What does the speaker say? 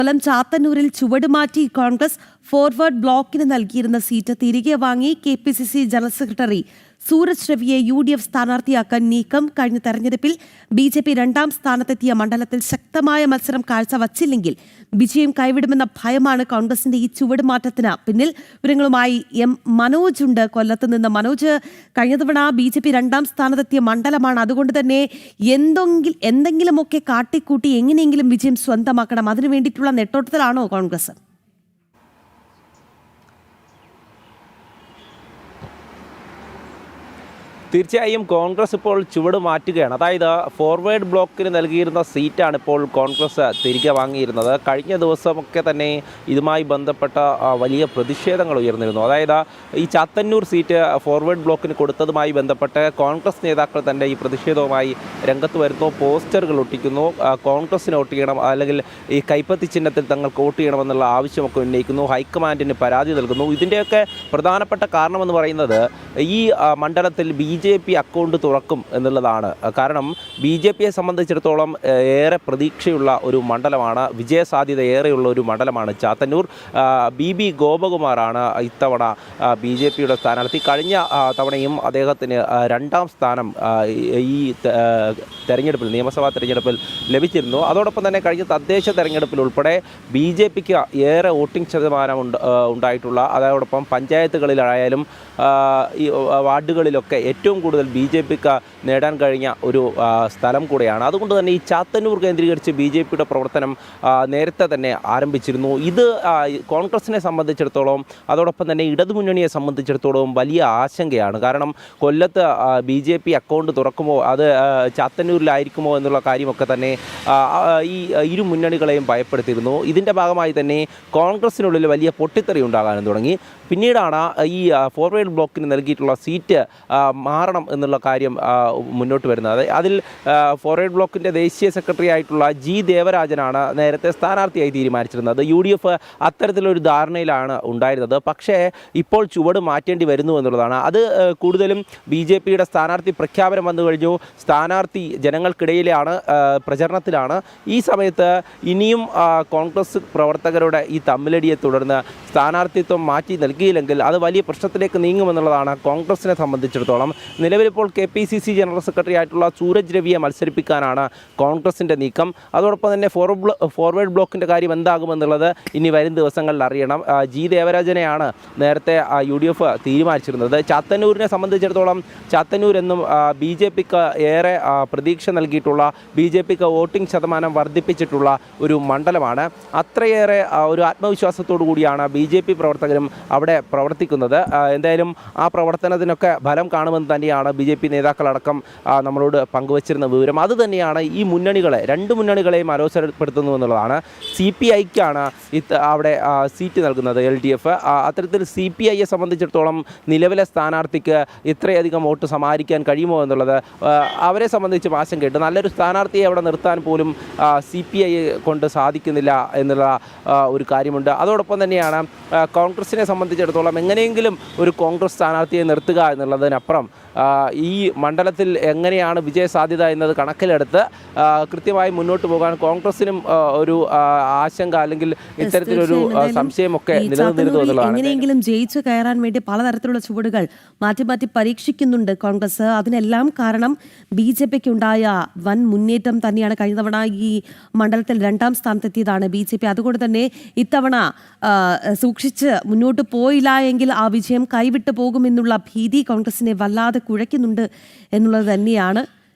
കൊല്ലം ചാത്തന്നൂരിൽ ചുവടുമാറ്റി Congress forward ബ്ലോക്കിന് നൽകിയിരുന്ന seat തിരികെ വാങ്ങി KPCC ജനറൽ സെക്രട്ടറി സൂരജ് രവിയെ UDF സ്ഥാനാർത്ഥിയാക്കാൻ നീക്കം. കഴിഞ്ഞ തെരഞ്ഞെടുപ്പിൽ BJP രണ്ടാം സ്ഥാനത്തെത്തിയ മണ്ഡലത്തിൽ ശക്തമായ മത്സരം കാഴ്ചവച്ചില്ലെങ്കിൽ വിജയം കൈവിടുമെന്ന ഭയമാണ് കോൺഗ്രസിന്റെ ഈ ചുവടുമാറ്റത്തിന് പിന്നിൽ. വിവരങ്ങളുമായി മനോജ് ഉണ്ട് കൊല്ലത്ത് നിന്ന്. മനോജ്, കഴിഞ്ഞ തവണ BJP രണ്ടാം സ്ഥാനത്തെത്തിയ മണ്ഡലമാണ്, അതുകൊണ്ട് തന്നെ എന്തെങ്കിലുമൊക്കെ കാട്ടിക്കൂട്ടി എങ്ങനെയെങ്കിലും വിജയം സ്വന്തമാക്കണം, അതിനു വേണ്ടിയിട്ടുള്ള നെട്ടോട്ടത്തിലാണോ കോൺഗ്രസ്? തീർച്ചയായും കോൺഗ്രസ് ഇപ്പോൾ ചുവട് മാറ്റുകയാണ്. അതായത് ഫോർവേഡ് ബ്ലോക്കിന് നൽകിയിരുന്ന സീറ്റാണ് ഇപ്പോൾ കോൺഗ്രസ് തിരികെ വാങ്ങിയിരുന്നത്. കഴിഞ്ഞ ദിവസമൊക്കെ തന്നെ ഇതുമായി ബന്ധപ്പെട്ട വലിയ പ്രതിഷേധങ്ങൾ ഉയർന്നിരുന്നു. അതായത് ഈ ചാത്തന്നൂർ സീറ്റ് ഫോർവേഡ് ബ്ലോക്കിന് കൊടുത്തതുമായി ബന്ധപ്പെട്ട് കോൺഗ്രസ് നേതാക്കൾ തന്നെ ഈ പ്രതിഷേധവുമായി രംഗത്ത് വരുന്നു. പോസ്റ്ററുകൾ ഒട്ടിക്കുന്നു, കോൺഗ്രസിന് വോട്ട് ചെയ്യണം, അല്ലെങ്കിൽ ഈ കൈപ്പത്തി ചിഹ്നത്തിൽ തങ്ങൾക്ക് വോട്ട് ചെയ്യണമെന്നുള്ള ആവശ്യമൊക്കെ ഉന്നയിക്കുന്നു, ഹൈക്കമാൻഡിന് പരാതി നൽകുന്നു. ഇതിൻ്റെയൊക്കെ പ്രധാനപ്പെട്ട കാരണമെന്ന് പറയുന്നത് ഈ മണ്ഡലത്തിൽ BJP അക്കൗണ്ട് തുറക്കും എന്നുള്ളതാണ്. കാരണം BJPയെ സംബന്ധിച്ചിടത്തോളം ഏറെ പ്രതീക്ഷയുള്ള ഒരു മണ്ഡലമാണ്, വിജയസാധ്യത ഏറെയുള്ള ഒരു മണ്ഡലമാണ് ചാത്തന്നൂർ. BB ഗോപകുമാറാണ് ഇത്തവണ BJPയുടെ സ്ഥാനാർത്ഥി. കഴിഞ്ഞ തവണയും അദ്ദേഹത്തിന് രണ്ടാം സ്ഥാനം ഈ തെരഞ്ഞെടുപ്പിൽ, നിയമസഭാ തെരഞ്ഞെടുപ്പിൽ ലഭിച്ചിരുന്നു. അതോടൊപ്പം തന്നെ കഴിഞ്ഞ തദ്ദേശ തെരഞ്ഞെടുപ്പിൽ ഉൾപ്പെടെ BJPക്ക് ഏറെ വോട്ടിംഗ് ശതമാനം ഉണ്ടായിട്ടുള്ള, അതോടൊപ്പം പഞ്ചായത്തുകളിലായാലും ഈ വാർഡുകളിലൊക്കെ ഏറ്റവും കൂടുതൽ BJPക്ക് നേടാൻ കഴിഞ്ഞ ഒരു സ്ഥലം കൂടെയാണ്. അതുകൊണ്ട് തന്നെ ഈ ചാത്തന്നൂർ കേന്ദ്രീകരിച്ച് BJPയുടെ പ്രവർത്തനം നേരത്തെ തന്നെ ആരംഭിച്ചിരുന്നു. ഇത് കോൺഗ്രസിനെ സംബന്ധിച്ചിടത്തോളം, അതോടൊപ്പം തന്നെ ഇടതുമുന്നണിയെ സംബന്ധിച്ചിടത്തോളം വലിയ ആശങ്കയാണ്. കാരണം കൊല്ലത്ത് BJP അക്കൗണ്ട് തുറക്കുമോ, അത് ചാത്തന്നൂരിലായിരിക്കുമോ എന്നുള്ള കാര്യമൊക്കെ തന്നെ ഈ ഇരു മുന്നണികളെയും ഭയപ്പെടുത്തിയിരുന്നു. ഇതിൻ്റെ ഭാഗമായി തന്നെ കോൺഗ്രസിനുള്ളിൽ വലിയ പൊട്ടിത്തെറി ഉണ്ടാകാനും തുടങ്ങി. പിന്നീടാണ് ഈ ഫോർവേഡ് ബ്ലോക്കിന് നൽകിയിട്ടുള്ള സീറ്റ് മാറണം എന്നുള്ള കാര്യം മുന്നോട്ട് വരുന്നത്. അതിൽ ഫോർവേഡ് ബ്ലോക്കിൻ്റെ ദേശീയ സെക്രട്ടറി ആയിട്ടുള്ള G ദേവരാജനാണ് നേരത്തെ സ്ഥാനാർത്ഥിയായി തീരുമാനിച്ചിരുന്നത്. UDF അത്തരത്തിലൊരു ധാരണയിലാണ് ഉണ്ടായിരുന്നത്. പക്ഷേ ഇപ്പോൾ ചുവട് മാറ്റേണ്ടി വരുന്നു എന്നുള്ളതാണ്. അത് കൂടുതലും BJPയുടെ സ്ഥാനാർത്ഥി പ്രഖ്യാപനം വന്നു കഴിഞ്ഞു, സ്ഥാനാർത്ഥി ജനങ്ങൾക്കിടയിലാണ്, പ്രചരണത്തിലാണ്. ഈ സമയത്ത് ഇനിയും കോൺഗ്രസ് പ്രവർത്തകരുടെ ഈ തമ്മിലടിയെ തുടർന്ന് സ്ഥാനാർത്ഥിത്വം മാറ്റി നൽകിയില്ലെങ്കിൽ അത് വലിയ പ്രശ്നത്തിലേക്ക് നീങ്ങുമെന്നുള്ളതാണ് കോൺഗ്രസിനെ സംബന്ധിച്ചിടത്തോളം. നിലവിലിപ്പോൾ KPCC ജനറൽ സെക്രട്ടറി ആയിട്ടുള്ള സൂരജ് രവിയെ മത്സരിപ്പിക്കാനാണ് കോൺഗ്രസിൻ്റെ നീക്കം. അതോടൊപ്പം തന്നെ ഫോർവേഡ് ബ്ലോക്കിൻ്റെ കാര്യം എന്താകുമെന്നുള്ളത് ഇനി വരും ദിവസങ്ങളിൽ അറിയണം. G ദേവരാജനെയാണ് നേരത്തെ UDF തീരുമാനിച്ചിരുന്നത്. ചാത്തന്നൂരിനെ സംബന്ധിച്ചിടത്തോളം ചാത്തന്നൂർ എന്നും BJPക്ക് ഏറെ പ്രതീക്ഷ നൽകിയിട്ടുള്ള, BJPക്ക് വോട്ടിംഗ് ശതമാനം വർദ്ധിപ്പിച്ചിട്ടുള്ള ഒരു മണ്ഡലമാണ്. അത്രയേറെ ഒരു ആത്മവിശ്വാസത്തോടു കൂടിയാണ് BJP പ്രവർത്തകരും അവിടെ പ്രവർത്തിക്കുന്നത്. എന്തായാലും ആ പ്രവർത്തനത്തിനൊക്കെ ഫലം കാണുമെന്ന് തന്നെയാണ് BJP നേതാക്കളടക്കം നമ്മളോട് പങ്കുവച്ചിരുന്ന വിവരം. അതുതന്നെയാണ് ഈ മുന്നണികളെ, രണ്ട് മുന്നണികളെയും അലോസരപ്പെടുത്തുന്നു എന്നുള്ളതാണ്. CPIക്കാണ് അവിടെ സീറ്റ് നൽകുന്നത്, LDF. അത്തരത്തിൽ CPIയെ സംബന്ധിച്ചിടത്തോളം നിലവിലെ സ്ഥാനാർത്ഥിക്ക് ഇത്രയധികം വോട്ട് സമാഹരിക്കാൻ കഴിയുമോ എന്നുള്ളത് അവരെ സംബന്ധിച്ച് ആശങ്കയുണ്ട്. നല്ലൊരു സ്ഥാനാർത്ഥിയെ അവിടെ നിർത്താൻ പോലും CPI കൊണ്ട് സാധിക്കുന്നില്ല എന്നുള്ള ഒരു കാര്യമുണ്ട്. അതോടൊപ്പം തന്നെയാണ് കോൺഗ്രസിനെ സംബന്ധിച്ചിടത്തോളം എങ്ങനെയെങ്കിലും ഒരു കോൺഗ്രസ് സ്ഥാനാർത്ഥിയെ നിർത്തുക എന്നുള്ളതിനപ്പുറം ഈ മണ്ഡലത്തിൽ എങ്ങനെയാണ് വിജയസാധ്യത എന്നത് കണക്കിലെടുത്ത് കൃത്യമായി മുന്നോട്ട് പോകാൻ കോൺഗ്രസിനും ഒരു ആശങ്ക, അല്ലെങ്കിൽ ഇത്തരത്തിലൊരു സംശയമൊക്കെ നിലനിന്നിരുന്നു എന്നുള്ളതാണ്. എങ്ങനെയെങ്കിലും ജയിച്ചു കയറാൻ വേണ്ടി പലതരത്തിലുള്ള ചുവടുകൾ മാറ്റി മാറ്റി പരീക്ഷിക്കുന്നുണ്ട് കോൺഗ്രസ്. അതിനെല്ലാം കാരണം BJPക്ക് ഉണ്ടായ വൻ മുന്നേറ്റം തന്നെയാണ്. കഴിഞ്ഞ തവണ ഈ മണ്ഡലത്തിൽ രണ്ടാം സ്ഥാനത്തെത്തിയതാണ് BJP. അതുകൊണ്ട് തന്നെ ഇത്തവണ സൂക്ഷിച്ച് മുന്നോട്ട് പോയില്ല എങ്കിൽ ആ വിജയം കൈവിട്ടു പോകുമെന്നുള്ള ഭീതി കോൺഗ്രസിനെ വല്ലാതെ കുഴയ്ക്കുന്നുണ്ട് എന്നുള്ളത് തന്നെയാണ്.